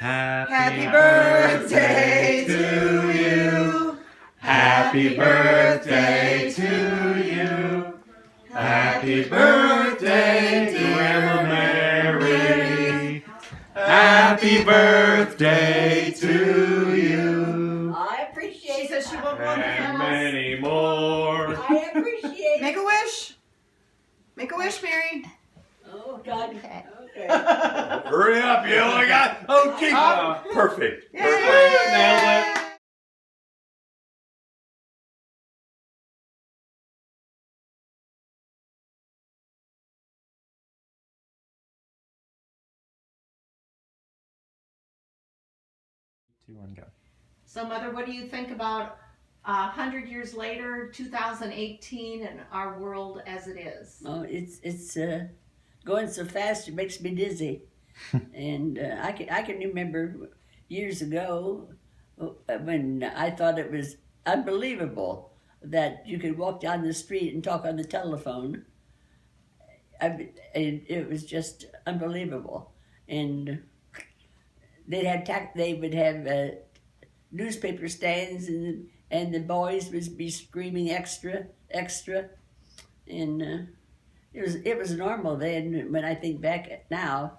Happy birthday to you. Happy birthday to you. Happy birthday, dear Grandma Mary. Happy birthday to you. I appreciate She says she won't want the And house. many more. I appreciate Make a wish. Make a wish, Mary. Oh, God. Okay. Hurry up, you only got. Okay. Perfect. Yay! Perfect. Nailed it. Two, one, go. So, Mother, what do you think about 100 years later, 2018, and our world as it is? Oh, it's going so fast it makes me dizzy. And I can remember years ago when I thought it was unbelievable that you could walk down the street and talk on the telephone. It was just unbelievable. And they would have newspaper stands, and the boys would be screaming extra, extra, and it was normal then. When I think back now,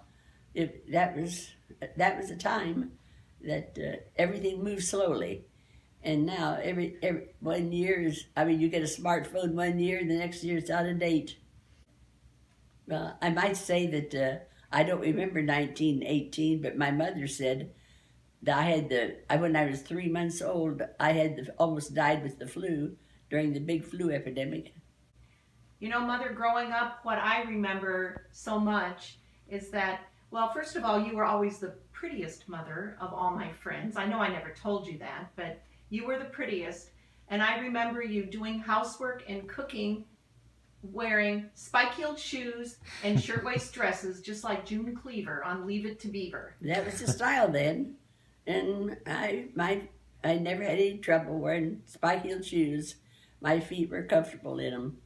that was a time that everything moved slowly, and now every 1 year is, I mean, you get a smartphone 1 year, and the next year it's out of date. Well, I might say that I don't remember 1918, but my mother said that when I was 3 months old, I had almost died with the flu during the big flu epidemic. You know, Mother, growing up, what I remember so much is that, well, first of all, you were always the prettiest mother of all my friends. I know I never told you that, but you were the prettiest. And I remember you doing housework and cooking, wearing spike-heeled shoes and shirtwaist dresses, just like June Cleaver on Leave It to Beaver. That was the style then, and I never had any trouble wearing spike-heeled shoes. My feet were comfortable in them.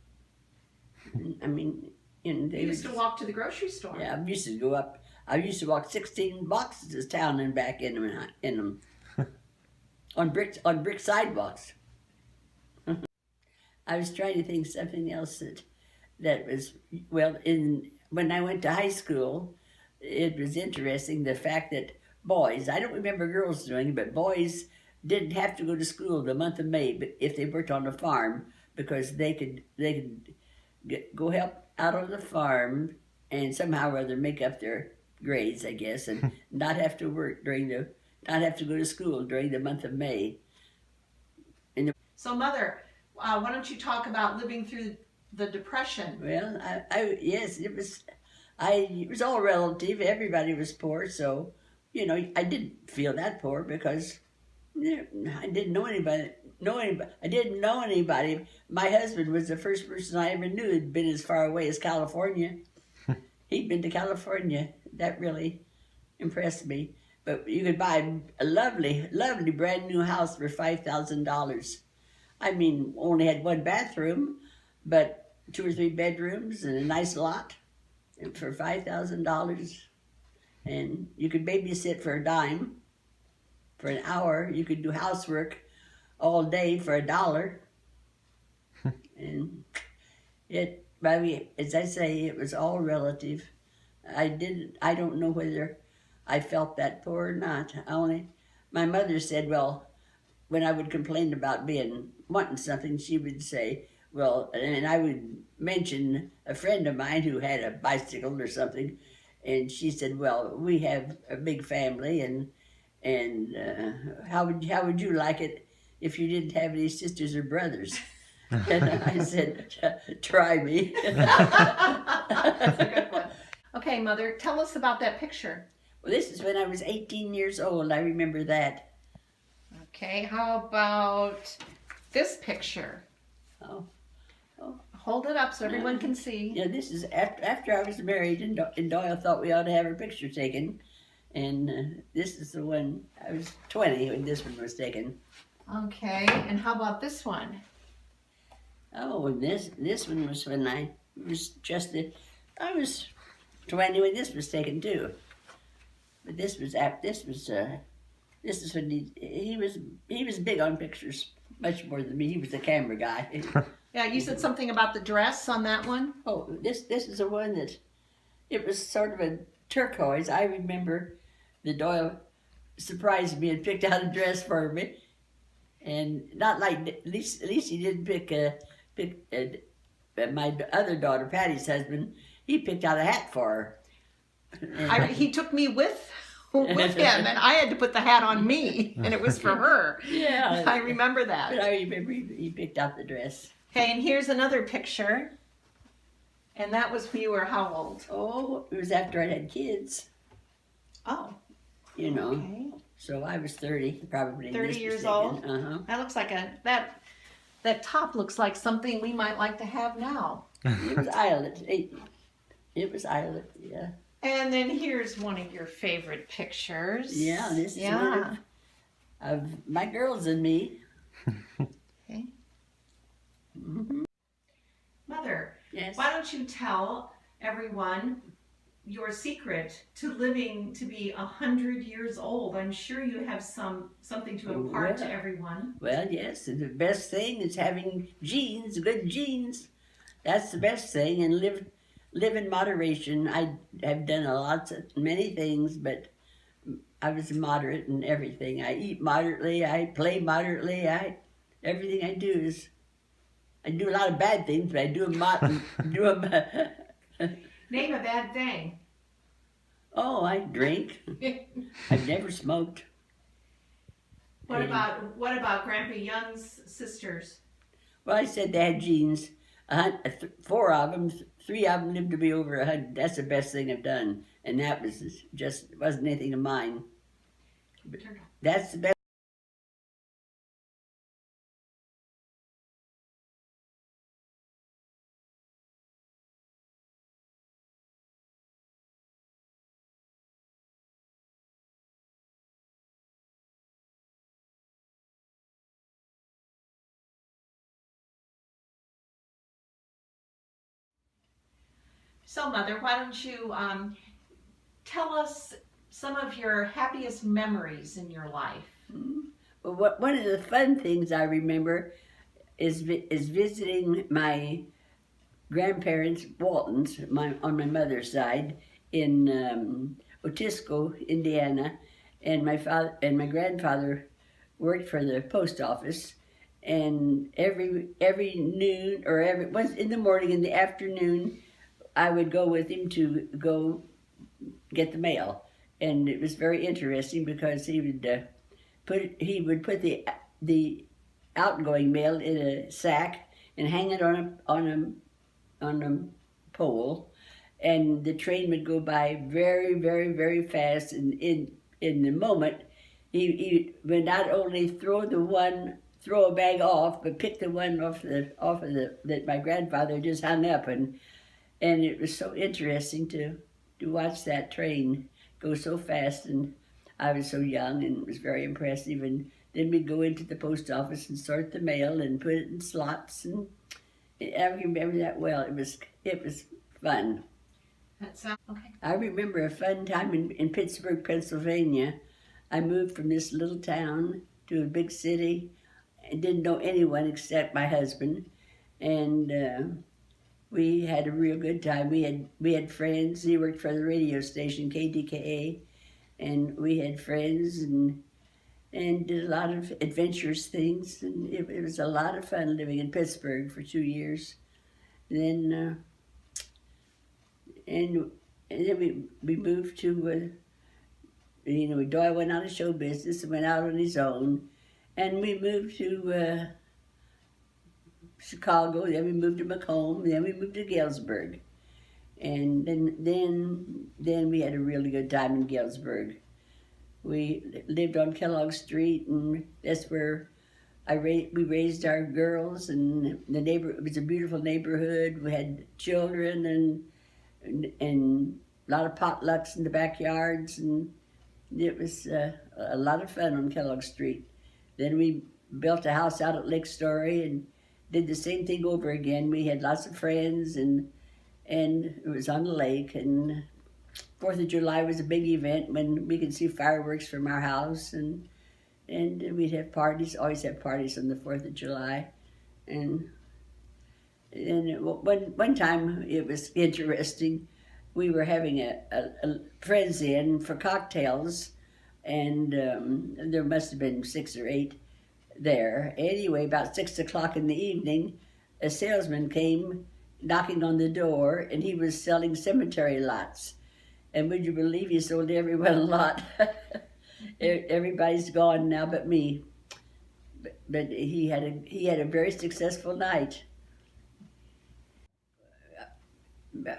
I mean, they You used to walk to the grocery store. Yeah, I used to go up. I used to walk 16 blocks to town and back in them, on brick sidewalks. I was trying to think something else that was, well, when I went to high school, it was interesting, the fact that boys, I don't remember girls doing it, but boys didn't have to go to school the month of May, but if they worked on a farm, because they could go help out on the farm and somehow or other make up their grades, I guess, and not have to work not have to go to school during the month of May. So, Mother, why don't you talk about living through the Depression? Well, yes, it was all relative. Everybody was poor, so, I didn't feel that poor because I didn't know anybody. I didn't know anybody. My husband was the first person I ever knew who'd been as far away as California. He'd been to California. That really impressed me. But you could buy a lovely, lovely brand new house for $5,000. I mean, only had one bathroom, but 2 or 3 bedrooms and a nice lot for $5,000. And you could babysit for a dime. For an hour, you could do housework all day for $1. And as I say, it was all relative. I don't know whether I felt that poor or not. My mother said, well, when I would complain about wanting something, she would say, well, and I would mention a friend of mine who had a bicycle or something, and she said, well, we have a big family, and how would you like it if you didn't have any sisters or brothers? And I said, try me. That's a good one. Okay, Mother, tell us about that picture. Well, this is when I was 18 years old. I remember that. Okay, how about this picture? Oh. Hold it up so everyone can see. Yeah, this is after I was married, and Doyle thought we ought to have her picture taken. And this is the one, I was 20 when this one was taken. Okay, and how about this one? Oh, and this one was when I was 20 when this was taken too. But this is when he was big on pictures, much more than me. He was the camera guy. Yeah, you said something about the dress on that one. Oh, this is the one that it was sort of a turquoise. I remember the Doyle surprised me and picked out a dress for me, and not like at least he didn't pick my other daughter Patty's husband. He picked out a hat for her. He took me with him, and I had to put the hat on me, and it was for her. Yeah, I remember that. But I remember he picked out the dress. Okay, and here's another picture. And that was when you were how old? Oh, it was after I had kids. Oh, You know, okay. so I was 30, probably. 30 years old? Uh-huh. That looks like that top looks like something we might like to have now. It was Islet. It was Islet, yeah. And then here's one of your favorite pictures. Yeah, this is one of my girls and me. Okay. Mm-hmm. Mother, Yes. why don't you tell everyone your secret to living to be 100 years old? I'm sure you have something to impart to everyone. Well, yes, and the best thing is having genes, good genes. That's the best thing, and live in moderation. I have done many things, but I was moderate in everything. I eat moderately. I play moderately. Everything I do is. I do a lot of bad things, but I do them. Name a bad thing. Oh, I drink. I've never smoked. What about Grandpa Young's sisters? Well, I said they had genes. 4 of them, 3 of them lived to be over 100. That's the best thing I've done, and that wasn't anything of mine. But that's the best. So, Mother, why don't you tell us some of your happiest memories in your life? Well, one of the fun things I remember is visiting my grandparents, Waltons, on my mother's side, in Otisco, Indiana, and my father and my grandfather worked for the post office, and every noon or once in the morning, in the afternoon, I would go with him to go get the mail, and it was very interesting because he would put the outgoing mail in a sack and hang it on a pole, and the train would go by very, very, very fast. And in the moment, he would not only throw a bag off, but pick the one off that my grandfather just hung up, and it was so interesting to watch that train go so fast. And I was so young, and it was very impressive. And then we'd go into the post office and sort the mail and put it in slots. And I remember that well. It was fun. That sounds okay. I remember a fun time in Pittsburgh, Pennsylvania. I moved from this little town to a big city. I didn't know anyone except my husband, and we had a real good time. We had friends. He worked for the radio station KDKA, and we had friends and did a lot of adventurous things. And it was a lot of fun living in Pittsburgh for 2 years. Then and then we moved to Doyle went out of show business and went out on his own, and we moved to Chicago. Then we moved to Macomb. Then we moved to Galesburg, and then we had a really good time in Galesburg. We lived on Kellogg Street, and that's where we raised our girls. And it was a beautiful neighborhood. We had children and a lot of potlucks in the backyards, and it was a lot of fun on Kellogg Street. Then we built a house out at Lake Story and did the same thing over again. We had lots of friends, and it was on the lake, and 4th of July was a big event when we could see fireworks from our house, and we'd have parties, always have parties on the 4th of July. And one time it was interesting. We were having a friends in for cocktails, and there must have been 6 or 8 there. Anyway, about 6 o'clock in the evening, a salesman came knocking on the door, and he was selling cemetery lots. And would you believe he sold everyone a lot? Everybody's gone now but me. But he had a very successful night.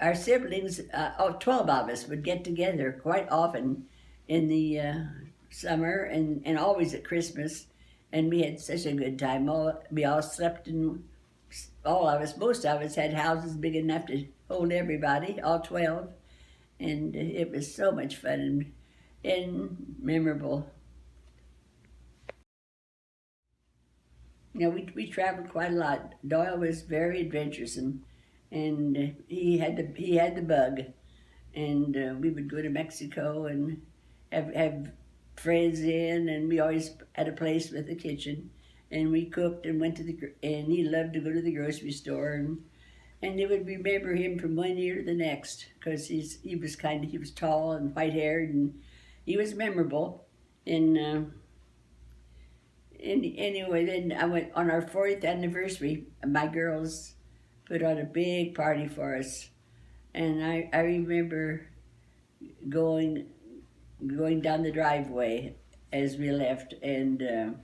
Our siblings, 12 of us, would get together quite often in the summer and always at Christmas. And we had such a good time. We all slept in, most of us had houses big enough to hold everybody, all 12. And it was so much fun and memorable. You know, we traveled quite a lot. Doyle was very adventuresome, and he had the bug, and we would go to Mexico and have friends in, and we always had a place with a kitchen, and we cooked and went to and he loved to go to the grocery store, and they would remember him from one year to the next, because he was tall and white haired, and he was memorable. And anyway, then I went on our 40th anniversary. My girls put on a big party for us, and I remember going down the driveway as we left, and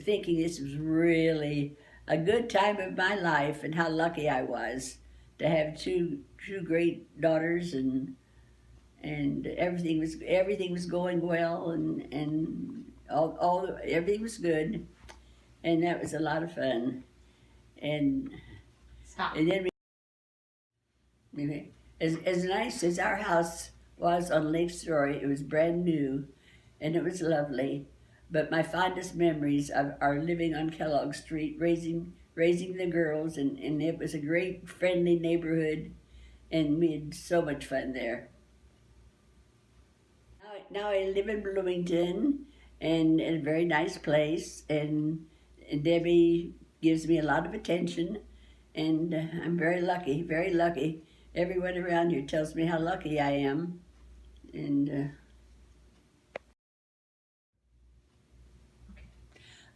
thinking this was really a good time of my life, and how lucky I was to have two great daughters, and everything was going well, and everything was good, and that was a lot of fun. And Stop. and then as nice as our house was on Lake Story, it was brand new, and it was lovely. But my fondest memories are living on Kellogg Street, raising the girls, and it was a great, friendly neighborhood, and we had so much fun there. Now I live in Bloomington, and in a very nice place, and Debbie gives me a lot of attention, and I'm very lucky, very lucky. Everyone around here tells me how lucky I am, and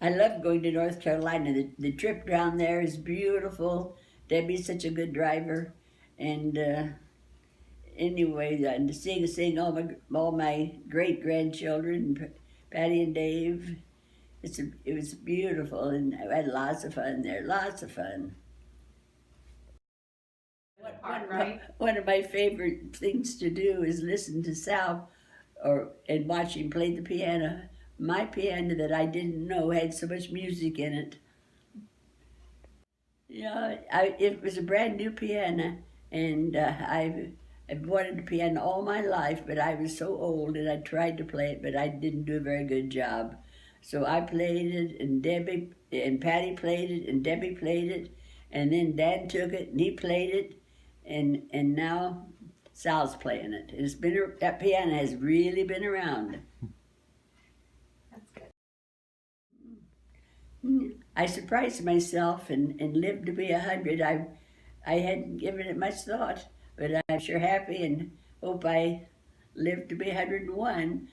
I love going to North Carolina. The trip down there is beautiful. Debbie's such a good driver, and anyway, and seeing all my great grandchildren, Patty and Dave, it was beautiful, and I had lots of fun there. Lots of fun. One of my favorite things to do is listen to Sal, and watch him play the piano. My piano that I didn't know had so much music in it. Yeah, it was a brand new piano, and I've wanted a piano all my life, but I was so old, and I tried to play it, but I didn't do a very good job. So I played it, and Debbie and Patty played it, and Debbie played it, and then Dad took it and he played it, and now Sal's playing it. That piano has really been around. That's good. I surprised myself and lived to be 100. I hadn't given it much thought, but I'm sure happy and hope I live to be 101.